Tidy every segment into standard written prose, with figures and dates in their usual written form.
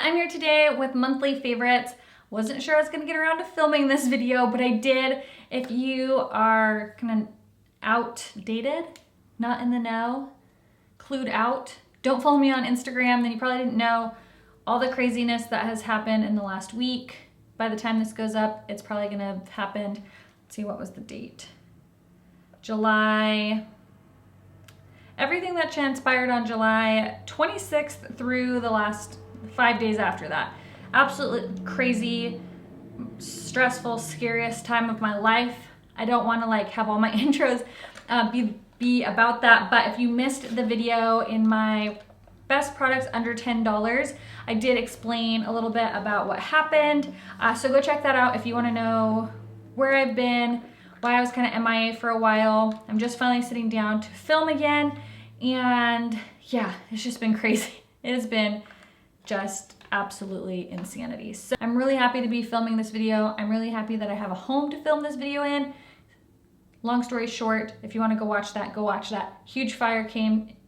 I'm here today with monthly favorites. Wasn't sure I was gonna get around to filming this video, but I did. If you are kind of outdated, not in the know, clued out, don't follow me on Instagram, then you probably didn't know all the craziness that has happened in the last week. By the time this goes up, it's probably gonna have happened. Let's see, what was the date? July. Everything that transpired on July 26th through the last 5 days after that. Absolutely crazy, stressful, scariest time of my life. I don't want to have all my intros be about that, but if you missed the video in my best products under $10, I did explain a little bit about what happened. So go check that out if you want to know where I've been, why I was kind of MIA for a while. I'm just finally sitting down to film again, and yeah, it's just been crazy. It has been just absolutely insanity. So I'm really happy to be filming this video. I'm really happy that I have a home to film this video in. Long story short, if you want to go watch that, go watch that. Huge fire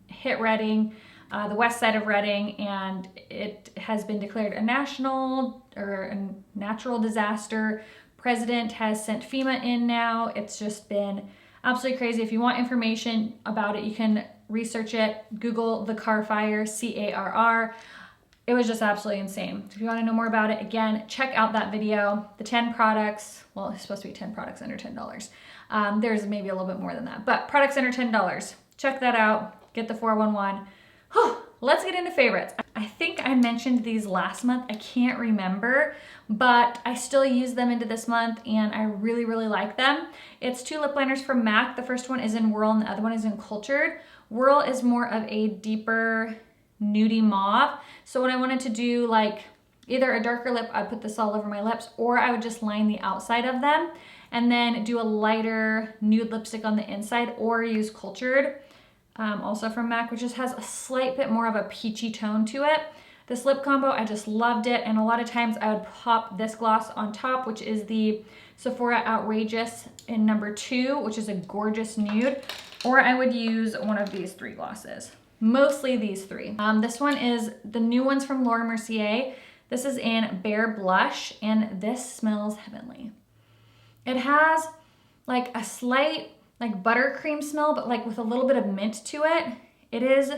hit Reading, the west side of Reading, and it has been declared a national or a natural disaster. President has sent FEMA in now. It's just been absolutely crazy. If you want information about it, you can research it. Google the car fire, C-A-R-R. It was just absolutely insane. If you want to know more about it, again, check out that video. The 10 products, well, it's supposed to be 10 products under $10. There's maybe a little bit more than that, but products under $10. Check that out. Get the 411. Let's get into favorites. I think I mentioned these last month. I can't remember, but I still use them into this month and I really, really like them. It's two lip liners from MAC. The first one is in Whirl and the other one is in Cultured. Whirl is more of a deeper nudie mauve. So when I wanted to do either a darker lip, I'd put this all over my lips, or I would just line the outside of them and then do a lighter nude lipstick on the inside, or use Cultured. Also from MAC, which just has a slight bit more of a peachy tone to it. This lip combo, I just loved it, and a lot of times I would pop this gloss on top, which is the Sephora Outrageous in number 2, which is a gorgeous nude, or I would use one of these 3 glosses. Mostly these 3. This one is the new ones from Laura Mercier. This is in Bare Blush, and this smells heavenly. It has a slight buttercream smell, but with a little bit of mint to it. It is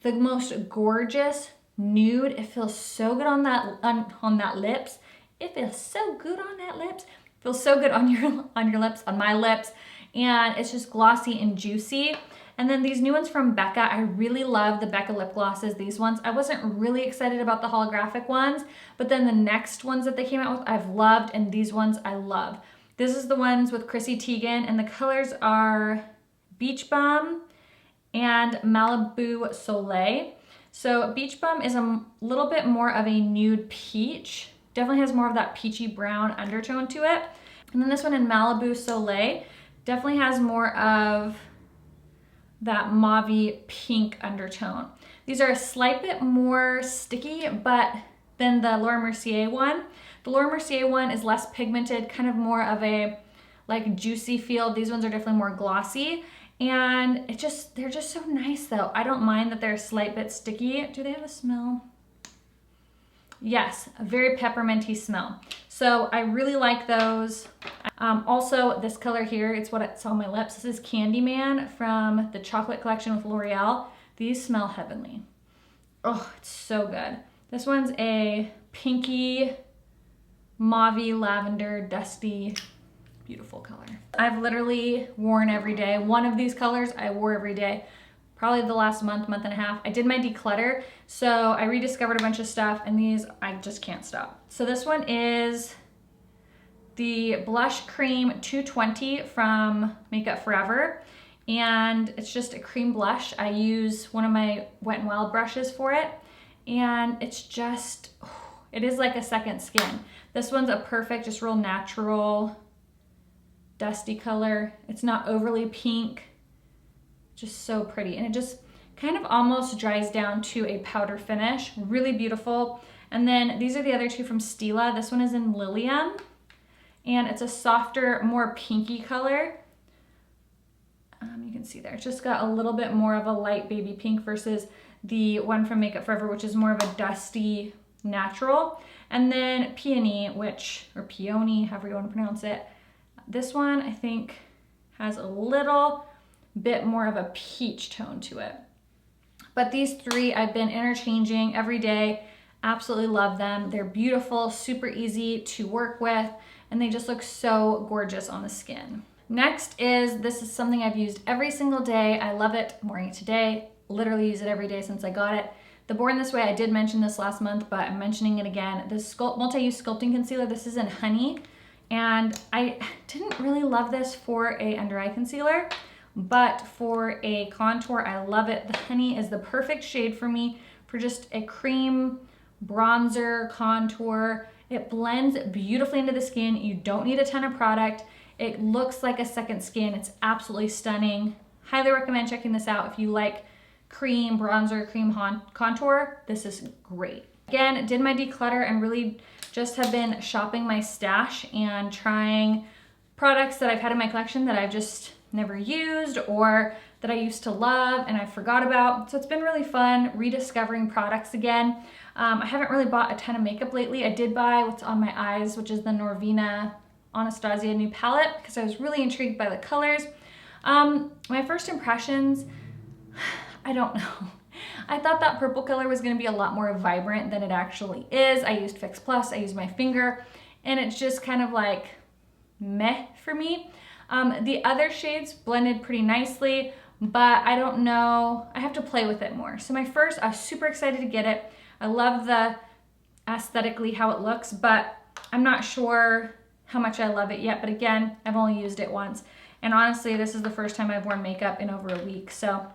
the most gorgeous nude. It feels so good on that lips. It feels so good on that lips. It feels so good on your lips, on my lips, and it's just glossy and juicy. And then these new ones from Becca, I really love the Becca lip glosses. These ones, I wasn't really excited about the holographic ones, but then the next ones that they came out with, I've loved, and these ones I love. This is the ones with Chrissy Teigen, and the colors are Beach Bum and Malibu Soleil. So Beach Bum is a little bit more of a nude peach. Definitely has more of that peachy brown undertone to it. And then this one in Malibu Soleil definitely has more of that mauve-y pink undertone. These are a slight bit more sticky, but than the Laura Mercier one. The Laura Mercier one is less pigmented, kind of more of a juicy feel. These ones are definitely more glossy, and they're just so nice though. I don't mind that they're a slight bit sticky. Do they have a smell? Yes, a very pepperminty smell. So I really like those. Also, this color here, it's on my lips. This is Candyman from the Chocolate Collection with L'Oreal. These smell heavenly. Oh, it's so good. This one's a pinky, mauve-y, lavender, dusty, beautiful color. I've literally worn every day. One of these colors I wore every day, probably the last month and a half. I did my declutter, so I rediscovered a bunch of stuff, and these I just can't stop. So this one is the Blush Cream 220 from Makeup Forever, and it's just a cream blush. I use one of my Wet n Wild brushes for it, and it's just, it is like a second skin. This one's a perfect, just real natural, dusty color. It's not overly pink, just so pretty. And it just kind of almost dries down to a powder finish. Really beautiful. And then these are the other 2 from Stila. This one is in Lilium, and it's a softer, more pinky color. You can see there, it's just got a little bit more of a light baby pink versus the one from Makeup Forever, which is more of a dusty natural. And then Peony, or Peony, however you want to pronounce it. This one I think has a little bit more of a peach tone to it. But these three I've been interchanging every day. Absolutely love them. They're beautiful, super easy to work with, and they just look so gorgeous on the skin. Next this is something I've used every single day. I love it. I'm wearing it today. Literally use it every day since I got it. The Born This Way, I did mention this last month, but I'm mentioning it again. This multi-use sculpting concealer, this is in Honey. And I didn't really love this for a under eye concealer, but for a contour, I love it. The Honey is the perfect shade for me for just a cream bronzer contour. It blends beautifully into the skin. You don't need a ton of product. It looks like a second skin. It's absolutely stunning. Highly recommend checking this out if you like cream bronzer, cream contour. This is great. Again, did my declutter and really just have been shopping my stash and trying products that I've had in my collection that I've just never used or that I used to love and I forgot about. So it's been really fun rediscovering products again. I haven't really bought a ton of makeup lately. I did buy what's on my eyes, which is the Norvina Anastasia new palette, because I was really intrigued by the colors. My first impressions, I don't know. I thought that purple color was going to be a lot more vibrant than it actually is. I used Fix Plus, I used my finger, and it's just kind of like meh for me. The other shades blended pretty nicely, but I don't know. I have to play with it more. So I was super excited to get it. I love the aesthetically how it looks, but I'm not sure how much I love it yet. But again, I've only used it once. And honestly, this is the first time I've worn makeup in over a week. So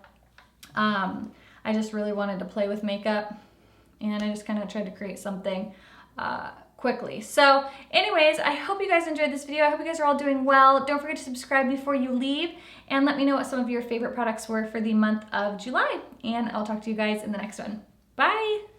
I just really wanted to play with makeup, and I just kind of tried to create something quickly. So anyways, I hope you guys enjoyed this video. I hope you guys are all doing well. Don't forget to subscribe before you leave, and let me know what some of your favorite products were for the month of July. And I'll talk to you guys in the next one. Bye!